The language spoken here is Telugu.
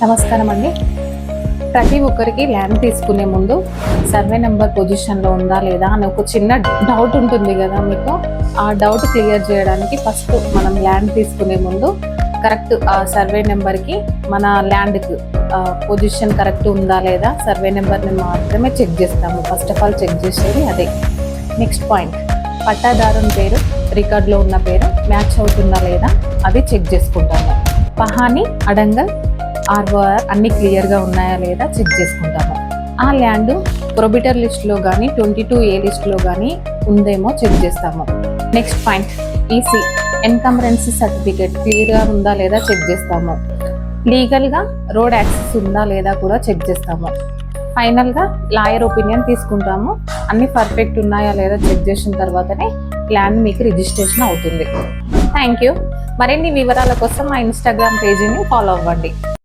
నమస్కారం అండి. ప్రతి ఒక్కరికి ల్యాండ్ తీసుకునే ముందు సర్వే నెంబర్ పొజిషన్లో ఉందా లేదా అని ఒక చిన్న డౌట్ ఉంటుంది కదా మీకు. ఆ డౌట్ క్లియర్ చేయడానికి ఫస్ట్ మనం ల్యాండ్ తీసుకునే ముందు కరెక్ట్ ఆ సర్వే నెంబర్కి మన ల్యాండ్కి పొజిషన్ కరెక్ట్ ఉందా లేదా సర్వే నెంబర్ని మాత్రమే చెక్ చేస్తాము. ఫస్ట్ ఆఫ్ ఆల్ చెక్ చేసేది అదే. నెక్స్ట్ పాయింట్, పట్టాదారుని పేరు రికార్డులో ఉన్న పేరు మ్యాచ్ అవుతుందా లేదా అది చెక్ చేసుకుంటాము. పహాని అడంగల్ ఆర్ఓఆర్ అన్ని క్లియర్గా ఉన్నాయా లేదా చెక్ చేసుకుంటాము. ఆ ల్యాండ్ ప్రొబిటర్ లిస్ట్లో కానీ 22A లిస్ట్లో కానీ ఉందేమో చెక్ చేస్తాము. నెక్స్ట్ పాయింట్, ఈసీ ఎన్కంబరెన్సీ సర్టిఫికేట్ క్లియర్గా ఉందా లేదా చెక్ చేస్తాము. లీగల్గా రోడ్ యాక్సెస్ ఉందా లేదా కూడా చెక్ చేస్తాము. ఫైనల్గా లాయర్ ఒపీనియన్ తీసుకుంటాము. అన్ని పర్ఫెక్ట్ ఉన్నాయా లేదా చెక్ చేసిన తర్వాతనే ల్యాండ్ మీకు రిజిస్ట్రేషన్ అవుతుంది. Thank you. మరిన్ని వివరాల కోసం మా ఇన్స్టాగ్రామ్ పేజీని ఫాలో అవ్వండి.